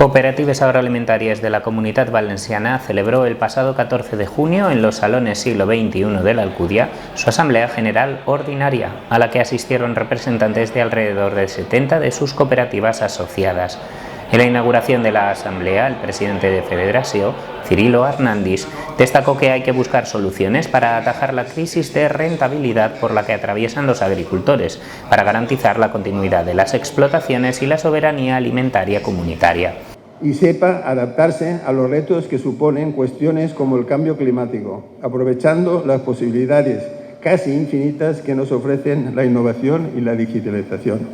Cooperatives Agroalimentarias de la Comunitat Valenciana celebró el pasado 14 de junio en los salones siglo XXI de la Alcudia su Asamblea General Ordinaria, a la que asistieron representantes de alrededor de 70 de sus cooperativas asociadas. En la inauguración de la Asamblea, el presidente de Federació, Cirilo Arnandis, destacó que hay que buscar soluciones para atajar la crisis de rentabilidad por la que atraviesan los agricultores, para garantizar la continuidad de las explotaciones y la soberanía alimentaria comunitaria. Y sepa adaptarse a los retos que suponen cuestiones como el cambio climático, aprovechando las posibilidades casi infinitas que nos ofrecen la innovación y la digitalización.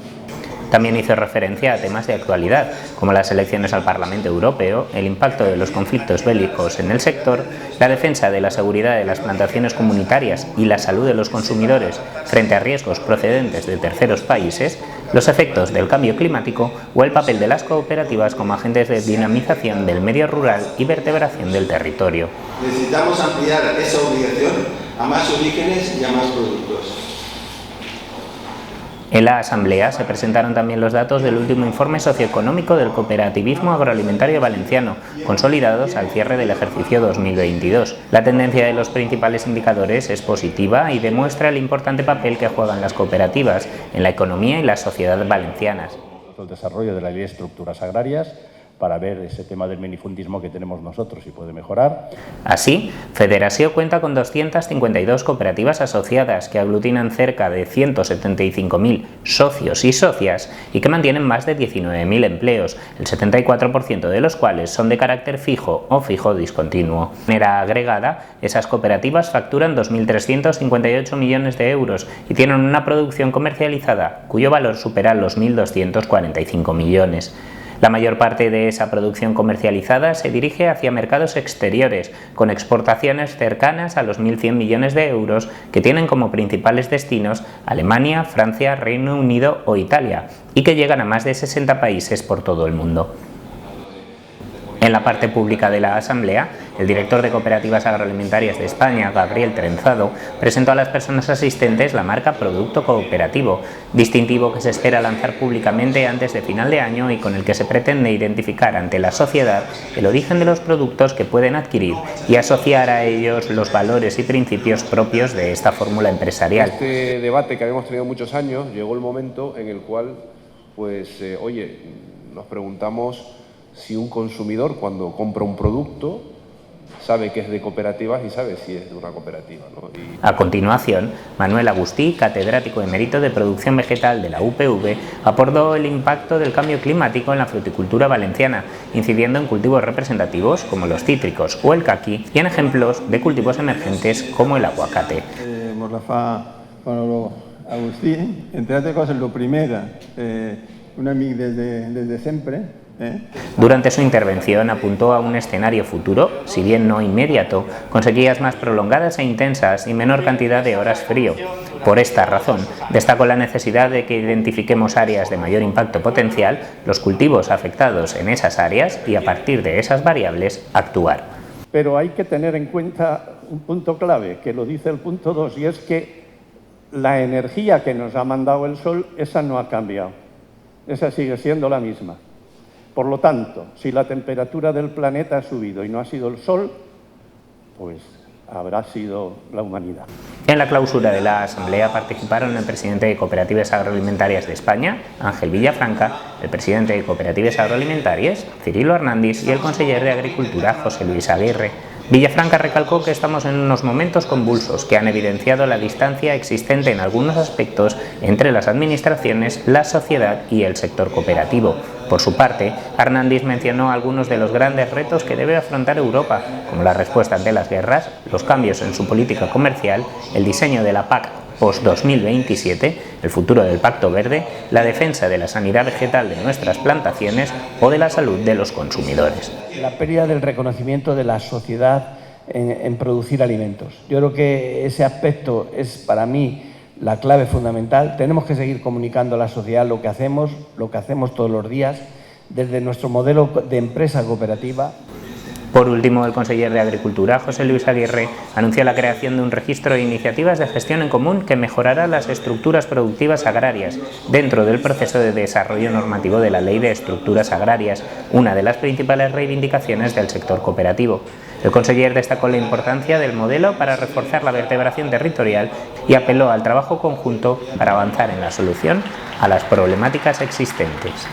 También hizo referencia a temas de actualidad, como las elecciones al Parlamento Europeo, el impacto de los conflictos bélicos en el sector, la defensa de la seguridad de las plantaciones comunitarias y la salud de los consumidores frente a riesgos procedentes de terceros países, los efectos del cambio climático o el papel de las cooperativas como agentes de dinamización del medio rural y vertebración del territorio. Necesitamos ampliar esa obligación a más orígenes y a más productos. En la Asamblea se presentaron también los datos del último informe socioeconómico del cooperativismo agroalimentario valenciano, consolidados al cierre del ejercicio 2022. La tendencia de los principales indicadores es positiva y demuestra el importante papel que juegan las cooperativas en la economía y la sociedad valencianas. El desarrollo de la ley de estructuras agrarias, para ver ese tema del minifundismo que tenemos nosotros y puede mejorar. Así, Federació cuenta con 252 cooperativas asociadas que aglutinan cerca de 175.000 socios y socias y que mantienen más de 19.000 empleos, el 74% de los cuales son de carácter fijo o fijo discontinuo. De manera agregada, esas cooperativas facturan 2.358 millones de euros y tienen una producción comercializada cuyo valor supera los 1.245 millones. La mayor parte de esa producción comercializada se dirige hacia mercados exteriores, con exportaciones cercanas a los 1.100 millones de euros que tienen como principales destinos Alemania, Francia, Reino Unido o Italia, y que llegan a más de 60 países por todo el mundo. En la parte pública de la Asamblea, el director de Cooperativas Agroalimentarias de España, Gabriel Trenzado, presentó a las personas asistentes la marca Producto Cooperativo, distintivo que se espera lanzar públicamente antes de final de año y con el que se pretende identificar ante la sociedad el origen de los productos que pueden adquirir y asociar a ellos los valores y principios propios de esta fórmula empresarial. Este debate que habíamos tenido muchos años, llegó el momento en el cual, nos preguntamos si un consumidor cuando compra un producto sabe que es de cooperativas y sabe si es de una cooperativa, ¿no? A continuación, Manuel Agustí, catedrático emérito de producción vegetal de la UPV, abordó el impacto del cambio climático en la fruticultura valenciana, incidiendo en cultivos representativos como los cítricos o el caqui y en ejemplos de cultivos emergentes como el aguacate. Agustí, entre altres coses, lo primer, un amic des de sempre. Durante su intervención apuntó a un escenario futuro, si bien no inmediato, con sequías más prolongadas e intensas y menor cantidad de horas frío. Por esta razón, destacó la necesidad de que identifiquemos áreas de mayor impacto potencial, los cultivos afectados en esas áreas y a partir de esas variables actuar. Pero hay que tener en cuenta un punto clave, que lo dice el punto 2, y es que la energía que nos ha mandado el sol, esa no ha cambiado, esa sigue siendo la misma. Por lo tanto, si la temperatura del planeta ha subido y no ha sido el sol, pues habrá sido la humanidad. En la clausura de la Asamblea participaron el presidente de Cooperativas Agroalimentarias de España, Ángel Villafranca, el presidente de Cooperativas Agroalimentarias, Cirilo Arnandis, y el conseller de Agricultura, José Luis Aguirre. Villafranca recalcó que estamos en unos momentos convulsos que han evidenciado la distancia existente en algunos aspectos entre las administraciones, la sociedad y el sector cooperativo. Por su parte, Arnandis mencionó algunos de los grandes retos que debe afrontar Europa, como la respuesta ante las guerras, los cambios en su política comercial, el diseño de la PAC post-2027, el futuro del Pacto Verde, la defensa de la sanidad vegetal de nuestras plantaciones o de la salud de los consumidores. La pérdida del reconocimiento de la sociedad en producir alimentos. Yo creo que ese aspecto es para mí la clave fundamental. Tenemos que seguir comunicando a la sociedad lo que hacemos todos los días, desde nuestro modelo de empresa cooperativa. Por último, el conseller de Agricultura, José Luis Aguirre, anunció la creación de un registro de iniciativas de gestión en común que mejorará las estructuras productivas agrarias dentro del proceso de desarrollo normativo de la Ley de Estructuras Agrarias, una de las principales reivindicaciones del sector cooperativo. El conseller destacó la importancia del modelo para reforzar la vertebración territorial y apeló al trabajo conjunto para avanzar en la solución a las problemáticas existentes.